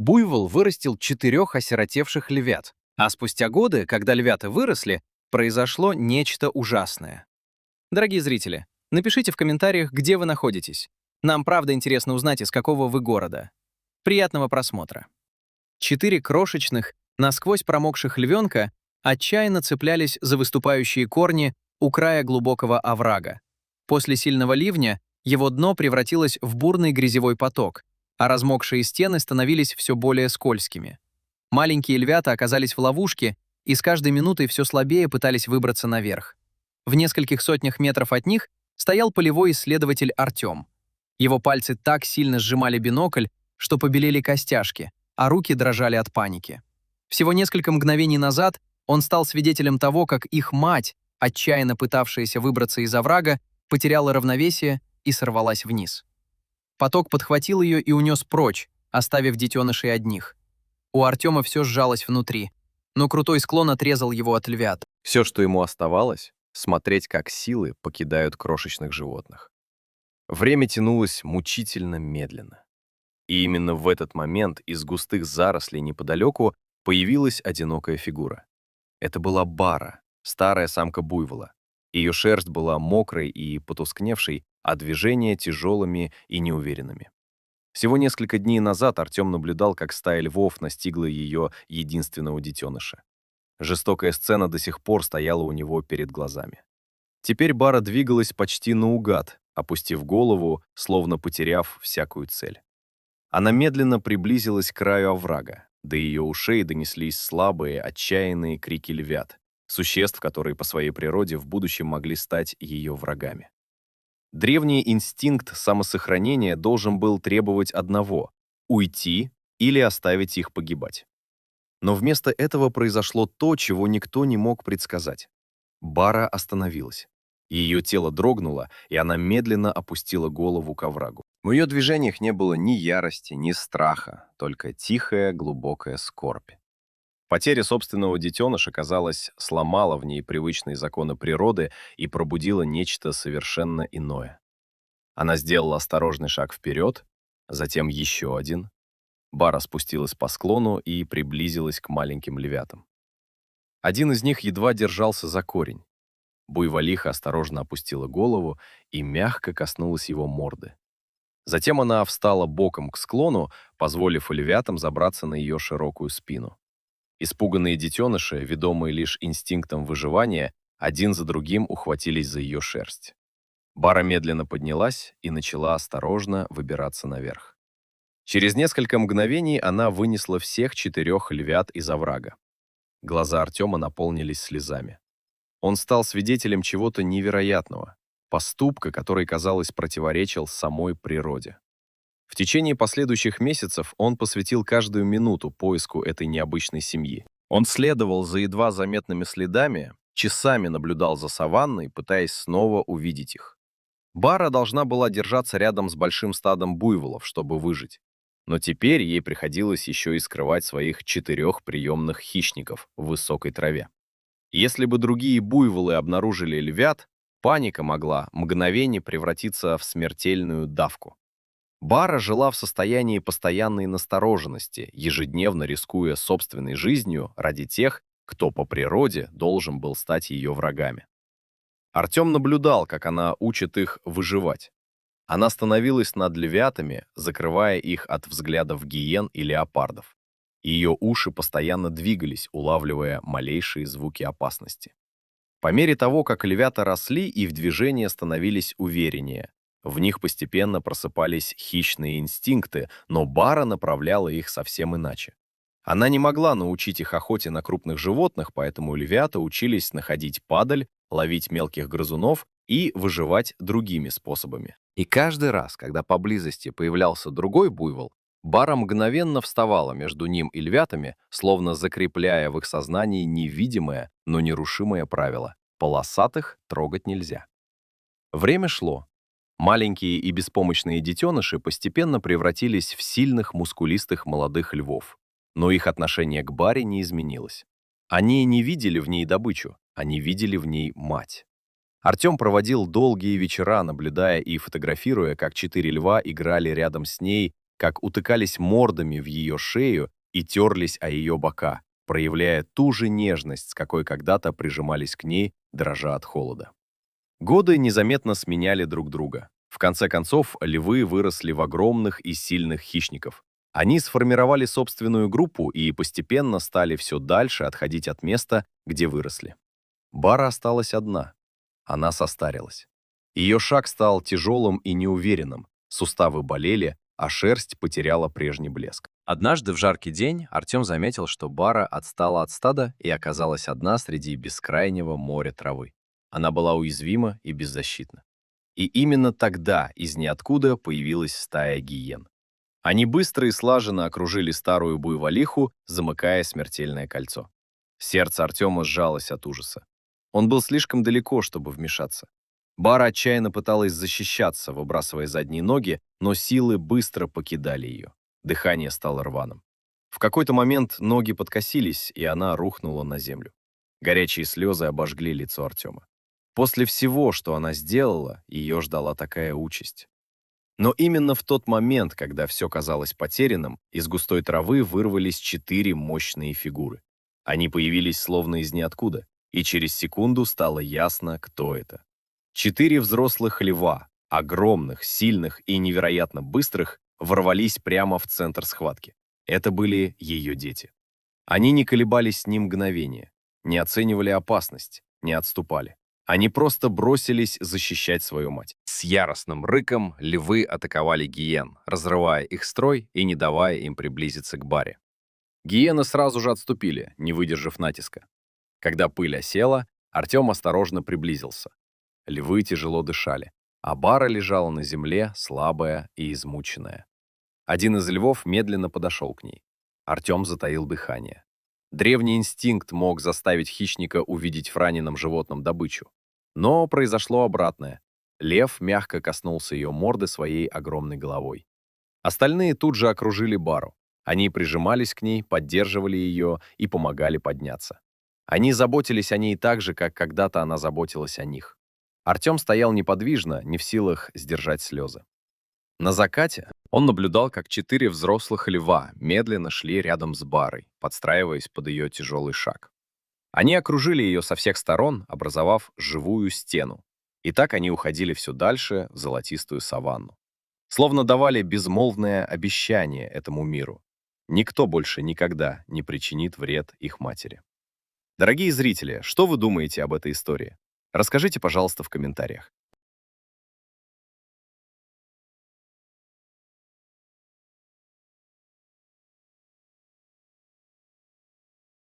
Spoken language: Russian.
Буйвол вырастил 4 осиротевших львят, а спустя годы, когда львята выросли, произошло нечто ужасное. Дорогие зрители, напишите в комментариях, где вы находитесь. Нам правда интересно узнать, из какого вы города. Приятного просмотра. 4 крошечных, насквозь промокших львенка отчаянно цеплялись за выступающие корни у края глубокого оврага. После сильного ливня его дно превратилось в бурный грязевой поток, а размокшие стены становились все более скользкими. Маленькие львята оказались в ловушке и с каждой минутой все слабее пытались выбраться наверх. В нескольких сотнях метров от них стоял полевой исследователь Артем. Его пальцы так сильно сжимали бинокль, что побелели костяшки, а руки дрожали от паники. Всего несколько мгновений назад он стал свидетелем того, как их мать, отчаянно пытавшаяся выбраться из оврага, потеряла равновесие и сорвалась вниз. Поток подхватил ее и унес прочь, оставив детенышей одних. У Артема все сжалось внутри, но крутой склон отрезал его от львят. Все, что ему оставалось, смотреть, как силы покидают крошечных животных. Время тянулось мучительно медленно. И именно в этот момент из густых зарослей неподалеку появилась одинокая фигура. Это была Бара, старая самка буйвола. Ее шерсть была мокрой и потускневшей, а движения тяжелыми и неуверенными. Всего несколько дней назад Артем наблюдал, как стая львов настигла ее единственного детеныша. Жестокая сцена до сих пор стояла у него перед глазами. Теперь Бара двигалась почти наугад, опустив голову, словно потеряв всякую цель. Она медленно приблизилась к краю оврага. До ее ушей донеслись слабые, отчаянные крики львят, существ, которые по своей природе в будущем могли стать ее врагами. Древний инстинкт самосохранения должен был требовать одного — уйти или оставить их погибать. Но вместо этого произошло то, чего никто не мог предсказать. Бара остановилась. Ее тело дрогнуло, и она медленно опустила голову к оврагу. В ее движениях не было ни ярости, ни страха, только тихая, глубокая скорбь. Потеря собственного детеныша, казалось, сломала в ней привычные законы природы и пробудила нечто совершенно иное. Она сделала осторожный шаг вперед, затем еще один. Бара спустилась по склону и приблизилась к маленьким львятам. Один из них едва держался за корень. Буйволиха осторожно опустила голову и мягко коснулась его морды. Затем она встала боком к склону, позволив львятам забраться на ее широкую спину. Испуганные детеныши, ведомые лишь инстинктом выживания, один за другим ухватились за ее шерсть. Бара медленно поднялась и начала осторожно выбираться наверх. Через несколько мгновений она вынесла всех 4 львят из оврага. Глаза Артема наполнились слезами. Он стал свидетелем чего-то невероятного, поступка, который, казалось, противоречил самой природе. В течение последующих месяцев он посвятил каждую минуту поиску этой необычной семьи. Он следовал за едва заметными следами, часами наблюдал за саванной, пытаясь снова увидеть их. Бара должна была держаться рядом с большим стадом буйволов, чтобы выжить. Но теперь ей приходилось еще и скрывать своих 4 приемных хищников в высокой траве. Если бы другие буйволы обнаружили львят, паника могла мгновенно превратиться в смертельную давку. Бара жила в состоянии постоянной настороженности, ежедневно рискуя собственной жизнью ради тех, кто по природе должен был стать ее врагами. Артем наблюдал, как она учит их выживать. Она становилась над львятами, закрывая их от взглядов гиен и леопардов. Ее уши постоянно двигались, улавливая малейшие звуки опасности. По мере того, как львята росли, их движения становились увереннее. В них постепенно просыпались хищные инстинкты, но Бара направляла их совсем иначе. Она не могла научить их охоте на крупных животных, поэтому львята учились находить падаль, ловить мелких грызунов и выживать другими способами. И каждый раз, когда поблизости появлялся другой буйвол, Бара мгновенно вставала между ним и львятами, словно закрепляя в их сознании невидимое, но нерушимое правило: полосатых трогать нельзя. Время шло. Маленькие и беспомощные детеныши постепенно превратились в сильных, мускулистых молодых львов. Но их отношение к Баре не изменилось. Они не видели в ней добычу, они видели в ней мать. Артем проводил долгие вечера, наблюдая и фотографируя, как 4 льва играли рядом с ней, как утыкались мордами в ее шею и терлись о ее бока, проявляя ту же нежность, с какой когда-то прижимались к ней, дрожа от холода. Годы незаметно сменяли друг друга. В конце концов, львы выросли в огромных и сильных хищников. Они сформировали собственную группу и постепенно стали все дальше отходить от места, где выросли. Бара осталась одна. Она состарилась. Ее шаг стал тяжелым и неуверенным, суставы болели, а шерсть потеряла прежний блеск. Однажды в жаркий день Артем заметил, что Бара отстала от стада и оказалась одна среди бескрайнего моря травы. Она была уязвима и беззащитна. И именно тогда из ниоткуда появилась стая гиен. Они быстро и слаженно окружили старую буйволиху, замыкая смертельное кольцо. Сердце Артема сжалось от ужаса. Он был слишком далеко, чтобы вмешаться. Бара отчаянно пыталась защищаться, выбрасывая задние ноги, но силы быстро покидали ее. Дыхание стало рваным. В какой-то момент ноги подкосились, и она рухнула на землю. Горячие слезы обожгли лицо Артема. После всего, что она сделала, ее ждала такая участь. Но именно в тот момент, когда все казалось потерянным, из густой травы вырвались 4 мощные фигуры. Они появились словно из ниоткуда, и через секунду стало ясно, кто это. 4 взрослых льва, огромных, сильных и невероятно быстрых, ворвались прямо в центр схватки. Это были ее дети. Они не колебались ни мгновения, не оценивали опасность, не отступали. Они просто бросились защищать свою мать. С яростным рыком львы атаковали гиен, разрывая их строй и не давая им приблизиться к Баре. Гиены сразу же отступили, не выдержав натиска. Когда пыль осела, Артем осторожно приблизился. Львы тяжело дышали, а Бара лежала на земле, слабая и измученная. Один из львов медленно подошел к ней. Артем затаил дыхание. Древний инстинкт мог заставить хищника увидеть в раненом животном добычу. Но произошло обратное. Лев мягко коснулся ее морды своей огромной головой. Остальные тут же окружили Бару. Они прижимались к ней, поддерживали ее и помогали подняться. Они заботились о ней так же, как когда-то она заботилась о них. Артем стоял неподвижно, не в силах сдержать слезы. На закате он наблюдал, как 4 взрослых льва медленно шли рядом с Барой, подстраиваясь под ее тяжелый шаг. Они окружили ее со всех сторон, образовав живую стену. И так они уходили все дальше в золотистую саванну. Словно давали безмолвное обещание этому миру. Никто больше никогда не причинит вред их матери. Дорогие зрители, что вы думаете об этой истории? Расскажите, пожалуйста, в комментариях.